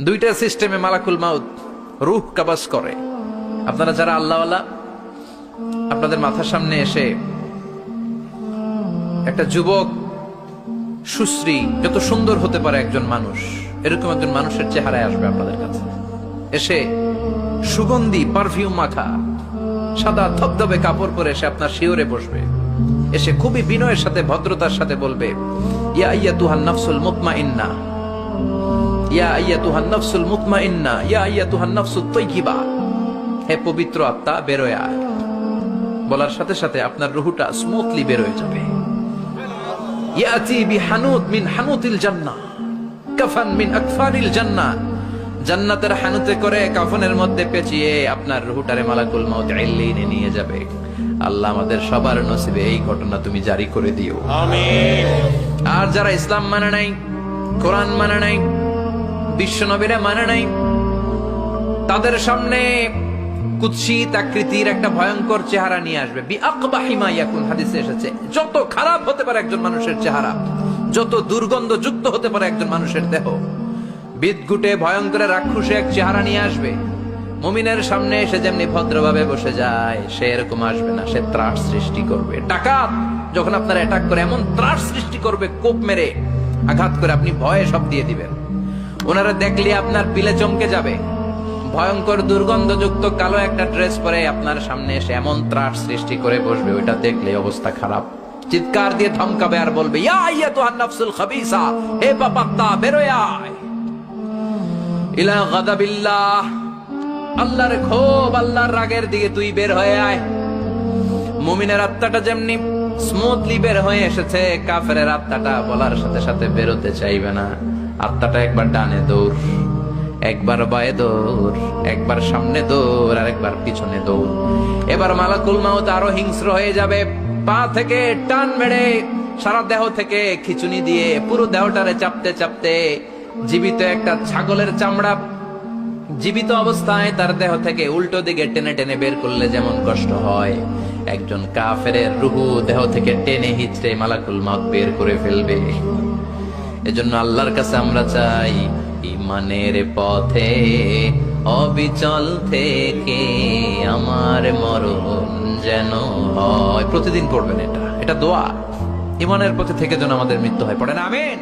দুইটা সিস্টেমে মালাকুল মাউত রূহ কাবাজ করে। আপনারা যারা আল্লাহওয়ালা, আপনাদের মাথার সামনে এসে একটা যুবক, সুশ্রী, যত সুন্দর হতে পারে একজন মানুষ, এরকম একজন মানুষের চেহারায় আসবে আপনাদের কাছে, এসে সুগন্ধি পারফিউম মাখা সাদা ধবধবে কাপড় পরে এসে আপনার শিওরে বসবে, এসে খুবই বিনয়ের সাথে ভদ্রতার সাথে বলবে, ইয়া আইয়াতুহান নাফসুল মুতমাইন্না, ইয়া আইয়াতুহান নাফসুল মুতমাইন্না, ইয়া আইয়াতুহান নাফসুত তাইয়্যিবা, হে পবিত্র আত্মা বের হয়ে আয়। বলার সাথে সাথে আপনার রুহটা স্মুথলি বের হয়ে যাবে। ইয়াতি বিহানুত মিন হানুতিল জান্নাহ, কাফান মিন আকফানিল জান্নাহ, জান্নাতের হানুতে করে কাফনের মধ্যে পেঁচিয়ে আপনার রুহটারে মালাকুল মাউত ইল্লিনে নিয়ে যাবে। আল্লাহ আমাদের সবার নসিবে এই ঘটনা তুমি জারি করে দিও, আমিন। আর যারা ইসলাম মানে নাই, কোরআন মানে নাই, বিশ্ব নবীরা মানে নাই, তাদের সামনে কুৎসিত আকৃতির একটা ভয়ঙ্কর চেহারা নিয়ে আসবে। বিআকবাহি মা ইয়াকুন, হাদিসে এসেছে, যত খারাপ হতে পারে একজন মানুষের চেহারা, যত দুর্গন্ধযুক্ত হতে পারে একজন মানুষের দেহ, বিদঘুটে ভয়ঙ্কর রাক্ষসে এক চেহারা নিয়ে আসবে। মুমিনের সামনে এসে যেমনি ভদ্রভাবে বসে যায়, সে এরকম আসবে না, সে ত্রাস সৃষ্টি করবে। ডাকাত যখন আপনার অ্যাটাক করে এমন ত্রাস সৃষ্টি করবে, কোপ মেরে আঘাত করে আপনি ভয়ে সব দিয়ে দিবেন। ওনারা দেখলে আপনার পিলে চমকে যাবে। ভয়ঙ্কর দুর্গন্ধযুক্ত কালো একটা ড্রেস পরে আপনার সামনে এসে এমন ত্রাস সৃষ্টি করে বসবে, ওইটা দেখলে অবস্থা খারাপ। চিৎকার দিয়ে ধমকাবে আর বলবে, ইয়া আইয়াতুহান নাফসুল খাবিসা, হে পাপাত্তা বের হয়ে আয় ইলা গাদাবিল্লাহ, আল্লাহর ক্ষোভ, আল্লাহর রাগের দিকে তুই বের হয়ে আয়। মুমিনের আত্মাটা যেমনি স্মুথলি বের হয়ে এসেছে, কাফেরের আত্মাটা বলার সাথে সাথে বেরোতে চাইবে না। আত্মাটা একবার ডানে দৌড়, একবার বায়ে দৌড়, একবার সামনে দৌড়, আর একবার পিছনে দৌড়। এবার মালাকুল মাউত আরো হিংস্র হয়ে যাবে, পা থেকে টান মেরে সারা দেহ থেকে খিচুনি দিয়ে পুরো দেহটারে চাপতে চাপতে জীবিত একটা ছাগলের চামড়া জীবিত অবস্থায় তার দেহ থেকে উল্টো দিকে টেনে টেনে বের করলে যেমন কষ্ট হয়, একজন কাফেরের রুহু দেহ থেকে টেনে হিচড়ে মালাকুল মাউত বের করে ফেলবে। এজন্য আল্লাহর কাছে আমরা চাই, ইমানের পথে অবিচল থেকে আমার মরণ যেন হয়। প্রতিদিন পড়বেন এটা, এটা দোয়া। ইমানের পথে থেকে যেন আমাদের মৃত্যু হয়, পড়েন আমিন।